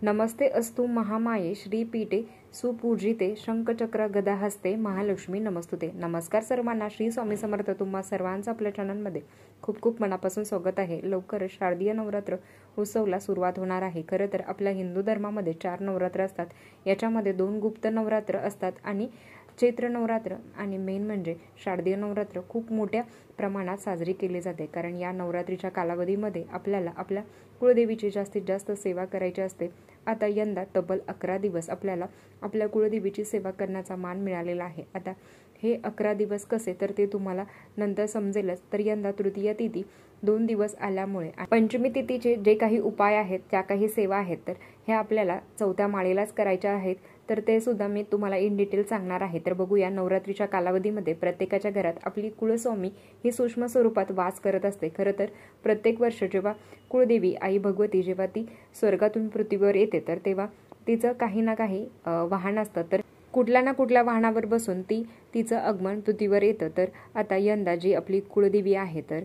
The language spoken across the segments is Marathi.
नमस्ते अस्तु महामाये श्रीपीठे सुपूजिते शंखचक्र गदा हस्ते महालक्ष्मी नमस्तुते। नमस्कार सर्वांना, श्री स्वामी समर्थ। तुम्हा सर्वांचं आपल्या चॅनलमध्ये खूप खूप मनापासून स्वागत आहे। लवकरच शारदीय नवरात्र उत्सवला सुरुवात होणार आहे। खरं तर आपल्या हिंदू धर्मामध्ये 4 नवरात्र असतात। याच्यामध्ये 2 गुप्त नवरात्र असतात आणि चैत्र नवरात्र आणि मेन म्हणजे शारदीय नवरात्र खूप मोठ्या प्रमाणात साजरी केली जाते। कारण या नवरात्रीच्या कालावधीमध्ये आपल्याला आपल्या कुळदेवीची जास्तीत जास्त सेवा करायची असते। आता यंदा तब्बल 11 दिवस आपल्याला आपल्या कुळदेवीची सेवा करण्याचा मान मिळालेला आहे। आता हे 11 दिवस कसे तर ते तुम्हाला नंतर समजेलच। तर यंदा तृतीय तिथी 2 दिवस आल्यामुळे पंचमी तिथीचे जे काही उपाय आहेत, त्या काही सेवा आहेत, तर हे आपल्याला चौथ्या माळेलाच करायच्या आहेत। तर ते सुद्धा मी तुम्हाला इन डिटेल सांगणार आहे। तर बघूया, नवरात्रीच्या कालावधीमध्ये प्रत्येकाच्या घरात आपली कुळस्वामी ही सूक्ष्म स्वरूपात वास करत असते। खरं तर प्रत्येक वर्ष जेव्हा कुळदेवी आई भगवती जेव्हा ती स्वर्गातून पृथ्वीवर येते, तर तेव्हा तिचं काही ना काही वाहन असतं। तर कुठल्या ना कुठल्या वाहनावर बसून तिचं आगमन पृथ्वीवर येतं। तर आता यंदा जी आपली कुळदेवी आहे, तर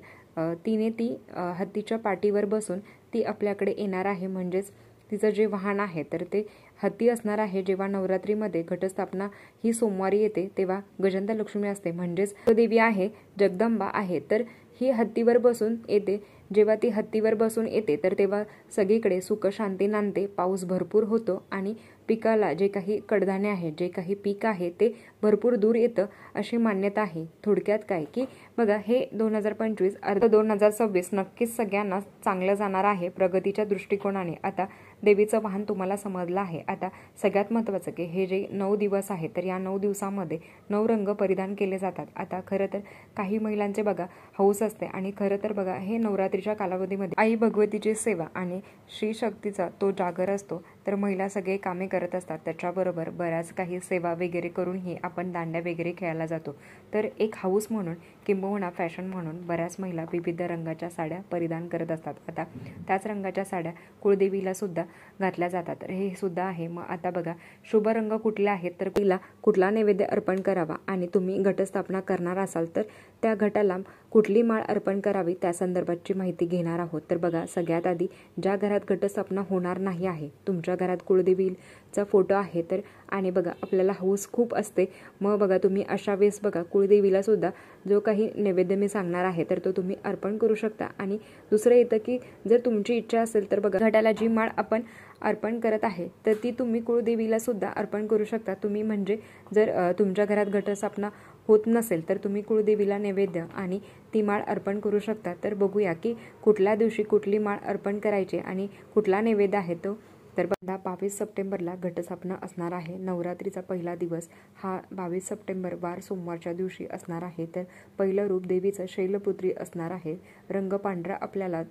तिने ती हत्तीच्या पाठीवर बसून ती आपल्याकडे येणार आहे। म्हणजेच तिचं जे वाहन आहे तर ते हत्ती असणार आहे। जेव्हा नवरात्रीमध्ये घटस्थापना ही सोमवारी येते, तेव्हा गजंत लक्ष्मी असते, म्हणजेच देवी आहे, जगदंबा आहे, तर ही हत्तीवर बसून येते। जेव्हा ती हत्तीवर बसून येते, तर तेव्हा सगळीकडे सुख शांती नांदते, पाऊस भरपूर होतो आणि पिकाला जे काही कडधान्य आहे, जे काही पीक आहे, ते भरपूर दूर येतं अशी मान्यता आहे। थोडक्यात काय की बघा, हे 2025 अर्ध 2026 नक्कीच सगळ्यांना चांगलं जाणार आहे प्रगतीच्या दृष्टिकोनाने। आता देवीचं वाहन तुम्हाला समजलं आहे। आता सगळ्यात महत्त्वाचं की हे जे 9 दिवस आहेत, तर या 9 दिवसामध्ये 9 रंग परिधान केले जातात। आता खरं तर काही महिलांचे बघा हौस असते आणि खरं तर बघा, हे नवरात्रीच्या कालावधीमध्ये आई भगवतीची सेवा आणि श्री शक्तीचा तो जागर असतो। तर महिला सगळे कामे करत असतात, त्याच्याबरोबर बऱ्याच काही सेवा वगैरे करूनही आपण दांड्या वगैरे खेळायला जातो। तर एक हाऊस म्हणून किंबहुना फॅशन म्हणून बऱ्याच महिला विविध रंगाच्या साड्या परिधान करत असतात। आता त्याच रंगाच्या साड्या कुळदेवीला सुद्धा घातल्या जातात। तर हे सुद्धा आहे। मग आता बघा, शुभ रंग कुठले आहेत, तर तिला कुठला नैवेद्य अर्पण करावा आणि तुम्ही घटस्थापना करणार असाल तर त्या घटाला कुठली माळ अर्पण करावी त्या संदर्भाची माहिती घेणार आहोत। तर बघा, सगळ्यात आधी ज्या घरात घटस्थापना होणार नाही आहे, तुमच्या घरात कुळदेवीचा फोटो आहे, तर आणि बघा आपल्याला हौस खूप असते, मग बघा तुम्ही अशा वेळेस बघा कुळदेवीला सुद्धा जो काही नैवेद्य मी सांगणार आहे, तर तो तुम्ही अर्पण करू शकता। आणि दुसरं येतं की जर तुमची इच्छा असेल तर बघा, घटाला जी माळ आपण अर्पण करत आहे, तर ती तुम्ही कुळदेवीला सुद्धा अर्पण करू शकता। तुम्ही म्हणजे जर तुमच्या घरात घटस्थापना होत नसेल, तर तुम्ही कुळदेवीला नैवेद्य आणि ती माळ अर्पण करू शकता। तर बघूया की कुठल्या दिवशी कुठली माळ अर्पण करायची आणि कुठला नैवेद्य आहे तो। तर बघा, 22 सप्टेंबरला घटस्थापना असणार आहे। नवरात्रीचा पहिला दिवस हा 22 सप्टेंबर वार सोमवारच्या दिवशी असणार आहे। तर पहिलं रूप देवीचं शैलपुत्री असणार आहे। रंग पांढरा। आपल्याला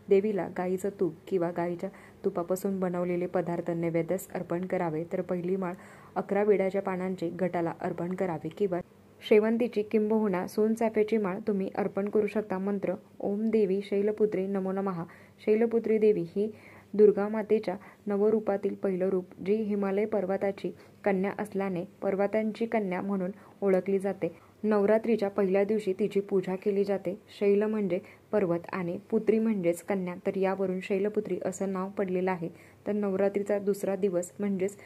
देवीला गाईचं तूप किंवा गाईच्या तुपापासून बनवलेले पदार्थ नैवेद्यास अर्पण करावे। तर पहिली माळ 11 विड्याच्या पानांची घटाला अर्पण करावी किंवा शेवंतीची किंबहुना सोनचाफ्याची माळ तुम्ही अर्पण करू शकता। मंत्र: ओम देवी शैलपुत्री नमो नमः। शैलपुत्री देवी ही दुर्गा मातेच्या नवरूपातील पहिलं रूप, जी हिमालय पर्वताची कन्या असल्याने पर्वतांची कन्या म्हणून ओळखली जाते। नवरात्रीच्या पहिल्या दिवशी तिची पूजा केली जाते। शैल म्हणजे पर्वत आणि पुत्री म्हणजेच कन्या, तर यावरून शैलपुत्री असं नाव पडलेलं आहे। तर नवरात्रीचा दुसरा दिवस म्हणजेच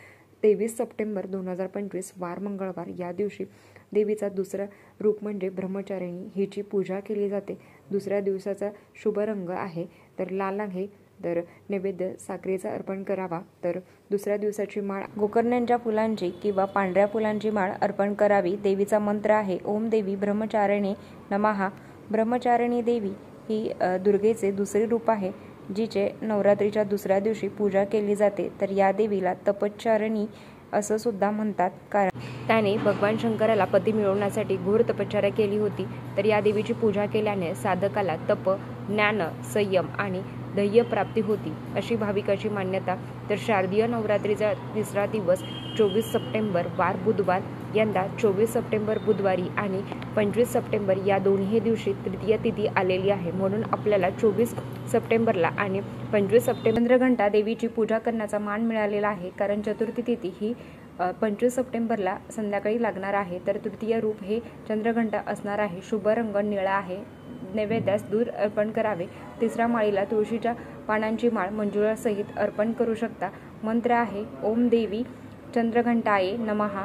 23 सप्टेंबर 2025 वार मंगळवार, या दिवशी देवीचा दुसरा रूप म्हणजे ब्रह्मचारिणी हिची पूजा केली जाते। दुसऱ्या दिवसाचा शुभ रंग आहे तर लाल आहे। तर नैवेद्य साखरेचा अर्पण करावा। तर दुसऱ्या दिवसाची माळ गोकर्णांच्या फुलांची किंवा पांढऱ्या फुलांची माळ अर्पण करावी। देवीचा मंत्र आहे ओम देवी ब्रह्मचारिणी नमः। ब्रह्मचारिणी देवी ही दुर्गेचे दुसरे रूप आहे, जिचे नवरात्रीच्या दुसऱ्या दिवशी पूजा केली जाते। तर या देवीला तपश्चारिणी असं सुद्धा म्हणतात, कारण त्याने भगवान शंकराला पती मिळवण्यासाठी घोर तपश्चर्या केली होती। तर या देवीची पूजा केल्याने साधकाला तप, ज्ञान, संयम आणि ध्येय प्राप्ती होती अशी भाविकाची मान्यता। तर शारदीय नवरात्रीचा तिसरा दिवस 24 सप्टेंबर वार बुधवार, यंदा 24 सप्टेंबर बुधवारी आणि 25 सप्टेंबर या दोन्ही दिवशी तृतीय तिथी आलेली आहे। म्हणून आपल्याला 24 सप्टेंबरला आणि 25 सप्टेंबर चंद्रघंटा देवीची पूजा करण्याचा मान मिळालेला आहे, कारण चतुर्थी तिथी ही 25 सप्टेंबरला संध्याकाळी लागणार आहे। तर तृतीय रूप हे चंद्रघंटा असणार आहे। शुभ रंग निळा आहे। नैवेद्यास दूध अर्पण करावे। तिसऱ्या माळीला तुळशीच्या पानांची माळ मंजुळासहित अर्पण करू शकता। मंत्र आहे ओम देवी चंद्रघंटाये नमः।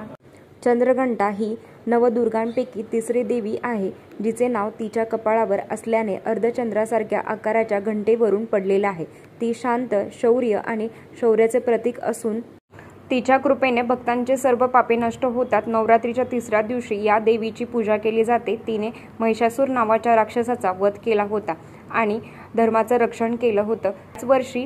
चंद्रघंटा ही नवदुर्गांपैकी तिसरी देवी आहे, जिचे नाव तिच्या कपाळावर असल्याने अर्धचंद्रासारख्या आकाराच्या घंटेवरून पडलेलं आहे। ती शांत, शौर्य आणि शौर्याचे प्रतीक असून तिच्या कृपेने भक्तांचे सर्व पापे नष्ट होतात। नवरात्रीच्या तिसऱ्या दिवशी या देवीची पूजा केली जाते। तिने महिषासूर नावाच्या राक्षसाचा वध केला होता आणि धर्माचं रक्षण केलं होतं। याच वर्षी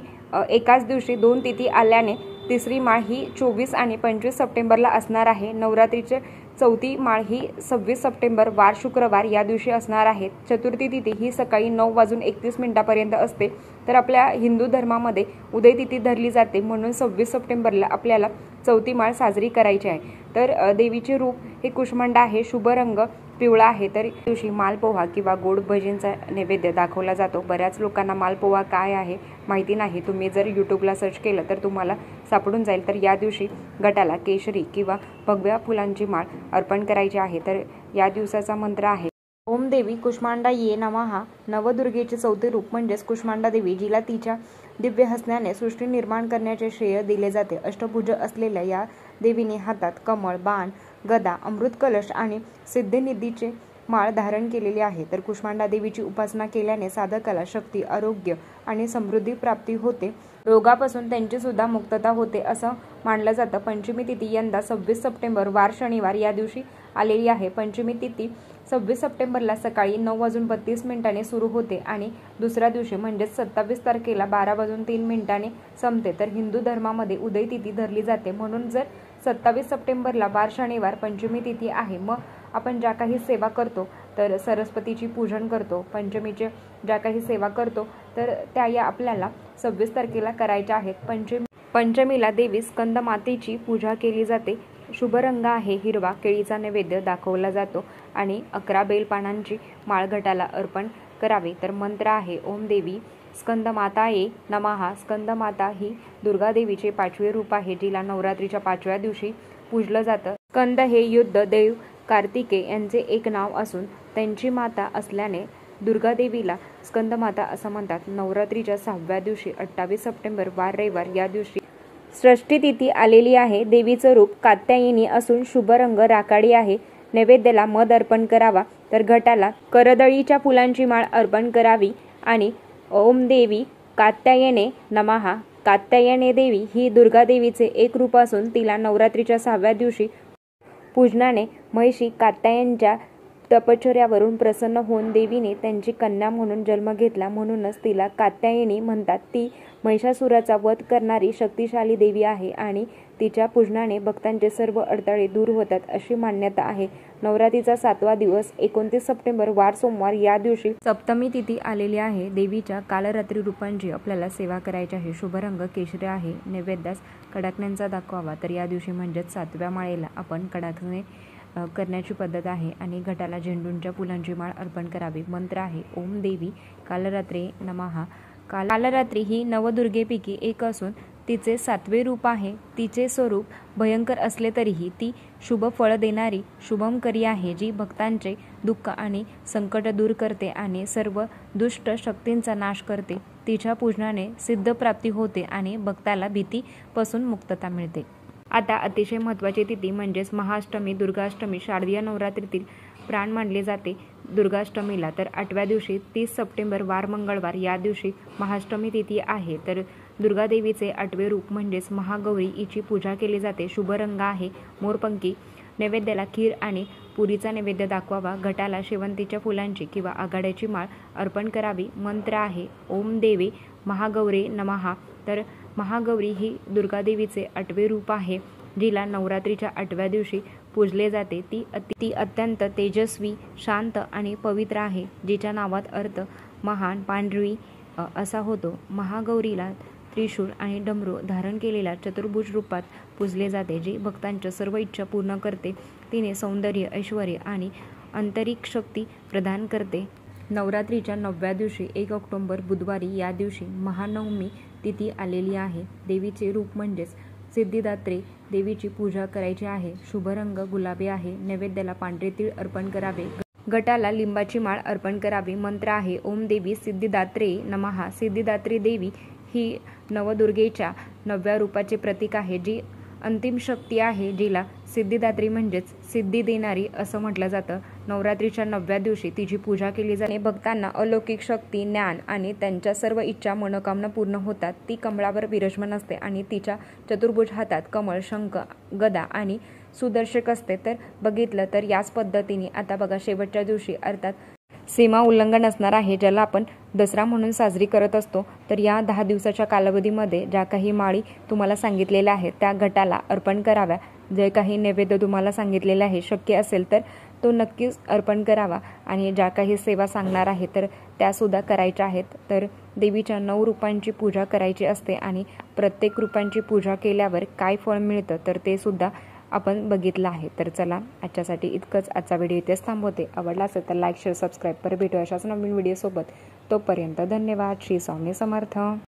एकाच दिवशी 2 तिथी आल्याने तिसरी माळ ही 24 आणि 25 सप्टेंबरला असणार आहे। नवरात्रीचे चौथी माळ ही 26 सप्टेंबर वार शुक्रवार या दिवशी असणार आहे। चतुर्थी तिथी ही सकाळी 9:31 पर्यंत असते। तर आपल्या हिंदू धर्मामध्ये उदय तिथी धरली जाते, म्हणून 26 सप्टेंबरला आपल्याला चौथी माळ साजरी करायची आहे। तर देवीचे रूप हे कुष्मांडा आहे, शुभ रंग पिवळा आहे। तर दिवशी मालपोहा किंवा गोड भजींचा नैवेद्य दाखवला जातो। बऱ्याच लोकांना मालपोहा काय आहे माहिती नाही। तुम्ही जर यूट्यूबला सर्च केलं तर तुम्हाला सापडून जाईल। तर या दिवशी गटाला केशरी किंवा भगव्या फुलांची माळ अर्पण करायची आहे। तर या दिवसाचा मंत्र आहे ओम देवी कुष्मांडाये नमः। नवदुर्गेचे चौथे रूप म्हणजेच कुष्मांडा देवी, जिला तिच्या दिव्य हसण्याने सृष्टी निर्माण करण्याचे श्रेय दिले जाते। अष्टभुज असलेल्या या देवीने हातात कमळ, बाण, गदा, अमृत कलश आणि सिद्धिनिधीचे माळ धारण केलेली आहे। तर कुष्मांडा देवीची उपासना केल्याने साधकाला शक्ती, आरोग्य आणि समृद्धी प्राप्ती होते। रोगापासून त्यांची सुद्धा मुक्तता होते असं मानलं जातं। पंचमी तिथी यंदा 26 सप्टेंबर वार शनिवार या दिवशी आलेली आहे। पंचमी तिथी 26 सप्टेंबरला सकाळी 9:32 सुरू होते आणि दुसऱ्या दिवशी म्हणजेच 27 तारखेला 12:03 संपते। तर हिंदू धर्मामध्ये उदय तिथी धरली जाते, म्हणून जर 27 सप्टेंबरला वार शनिवार पंचमी तिथी आहे, मग आपण ज्या काही सेवा करतो, तर सरस्वतीची पूजन करतो, पंचमीचे ज्या काही सेवा करतो, तर त्या या आपल्याला 26 तारखेला करायच्या आहेत। पंचमीला देवी स्कंदमातेची पूजा केली जाते। शुभ रंग आहे हिरवा। केळीचा नैवेद्य दाखवला जातो आणि 11 बेलपानांची माळ घटाला अर्पण करावी। तर मंत्र आहे ओम देवी स्कंदमाताये नमः। स्कंदमाता ही दुर्गा देवीचे 5वे रूप आहे, जिला नवरात्रीच्या 5व्या दिवशी पूजलं जातं। स्कंद हे युद्ध देव कार्तिकेय यांचे एक नाव असून त्यांची माता असल्याने दुर्गा देवीला स्कंदमाता असं म्हणतात। नवरात्रीच्या 6व्या दिवशी 28 सप्टेंबर वार रविवार या दिवशी षष्ठी तिथी आलेली आहे। देवीचं रूप कात्यायनी असून शुभ रंग राखाडी आहे। नैवेद्याला मध अर्पण करावा। तर घटाला करदळीच्या फुलांची माळ अर्पण करावी आणि ओम देवी कात्यायने नमः। कात्यायने देवी ही दुर्गा देवीचे एक रूप असून तिला नवरात्रीच्या 6व्या दिवशी पूजनाने महिषी कात्यायनच्या तपश्चर्यावरून प्रसन्न होऊन देवीने त्यांची कन्या म्हणून जन्म घेतला, म्हणूनच तिला कात्यायनी म्हणतात। ती महिषासुराचा वध करणारी शक्तिशाली देवी आहे आणि तिच्या पूजनाने भक्तांचे सर्व अडथळे दूर होतात अशी मान्यता आहे। नवरात्रीचा 7वा दिवस 29 सप्टेंबर वार सोमवार या दिवशी सप्तमी तिथी आलेली आहे। देवीच्या कालरात्री रूपांची आपल्याला सेवा करायची आहे। शुभ रंग केशरी आहे। नैवेद्यास कडाकण्यांचा दाखवावा। तर या दिवशी म्हणजेच 7व्या माळेला आपण कडाकणे करण्याची पद्धत आहे आणि घटाला झेंडूंच्या फुलांची माळ अर्पण करावी। मंत्र आहे ओम देवी कालरात्री नमः। कालरात्री ही नवदुर्गेपैकी एक असून तिचे 7वे रूप आहे। तिचे स्वरूप भयंकर असले तरीही ती शुभ फळ देणारी शुभमकरी आहे, जी भक्तांचे दुःख आणि संकट दूर करते आणि सर्व दुष्ट शक्तींचा नाश करते। तिच्या पूजनाने सिद्धप्राप्ती होते आणि भक्ताला भीतीपासून मुक्तता मिळते। आता अतिशय महत्त्वाची तिथी म्हणजेच महाअष्टमी, दुर्गाष्टमी शारदीय नवरात्रीतील प्राण मानले जाते दुर्गाष्टमीला। तर 8व्या दिवशी 30 सप्टेंबर वार मंगळवार या दिवशी महाअष्टमी तिथी आहे। तर दुर्गा देवीचे 8वे रूप म्हणजेच महागौरी हिची पूजा केली जाते। शुभ रंग आहे मोरपंखी। नैवेद्याला खीर आणि पुरीचा नैवेद्य दाखवावा। घटाला शेवंतीच्या फुलांची किंवा आघाड्याची माळ अर्पण करावी। मंत्र आहे ओम देवी महागौरी नमः। तर महागौरी ही दुर्गा देवीचे 8वे रूप आहे, जिला नवरात्रीच्या 8व्या दिवशी पूजले जाते। ती अत्यंत तेजस्वी, शांत आणि पवित्र आहे, जिच्या नावात अर्थ महान, पांढरी असा होतो। महागौरीला त्रिशूळ आणि डमरू धारण केलेल्या चतुर्भुज रूपात पूजले जाते, जी भक्तांच्या सर्व इच्छा पूर्ण करते। तिने सौंदर्य, ऐश्वर्य आणि आंतरिक शक्ती प्रदान करते। नवरात्रीच्या 9व्या दिवशी 1 ऑक्टोबर बुधवारी या दिवशी महानवमी तिथी आलेली आहे। देवीचे रूप म्हणजेच सिद्धिदात्री देवीची पूजा करायची आहे। शुभ रंग गुलाबी आहे। नैवेद्याला पांढरे तीळ अर्पण करावे। घटाला लिंबाची माळ अर्पण करावी। मंत्र आहे ओम देवी सिद्धिदात्रे नमः। सिद्धिदात्री देवी ही नवदुर्गेच्या 9व्या रूपाचे प्रतीक आहे, जी अंतिम शक्ती आहे, जिला सिद्धिदात्री म्हणजेच सिद्धी देणारी असं म्हटलं जातं. नवरात्रीच्या 9व्या दिवशी तिची पूजा केली जाते. भक्तांना अलौकिक शक्ती, ज्ञान आणि त्यांच्या सर्व इच्छा मनोकामना पूर्ण होतात. ती कमळावर विराजमान असते आणि तिच्या चतुर्भुज हातात कमळ, शंख, गदा आणि सुदर्शक असते. तर बघितलं तर याच पद्धतीने आता बघा शेवटच्या दिवशी अर्थात सीमा उल्लंघन असणार आहे, ज्याला आपण दसरा म्हणून साजरी करत असतो. तर या 10 दिवसाच्या कालावधीमध्ये ज्या काही माळी तुम्हाला सांगितलेल्या आहेत त्या घटाला अर्पण कराव्या. जे काही नैवेद्य तुम्हाला सांगितलेले आहे, शक्य असेल तर तो नक्कीच अर्पण करावा. आणि ज्या काही सेवा सांगणार आहे तर त्यासुद्धा करायच्या आहेत. तर देवीच्या 9 रूपांची पूजा करायची असते आणि प्रत्येक रूपांची पूजा केल्यावर काय फळ मिळतं तर ते सुद्धा आपण बघितलं आहे. तर चला आजच्यासाठी इतकंच. आजचा व्हिडिओ इथेच थांबवते. आवडला असेल तर लाईक, शेअर, सबस्क्राईब. परत भेटूया अशाच नवीन व्हिडिओसोबत. तोपर्यंत धन्यवाद. श्री स्वामी समर्थ.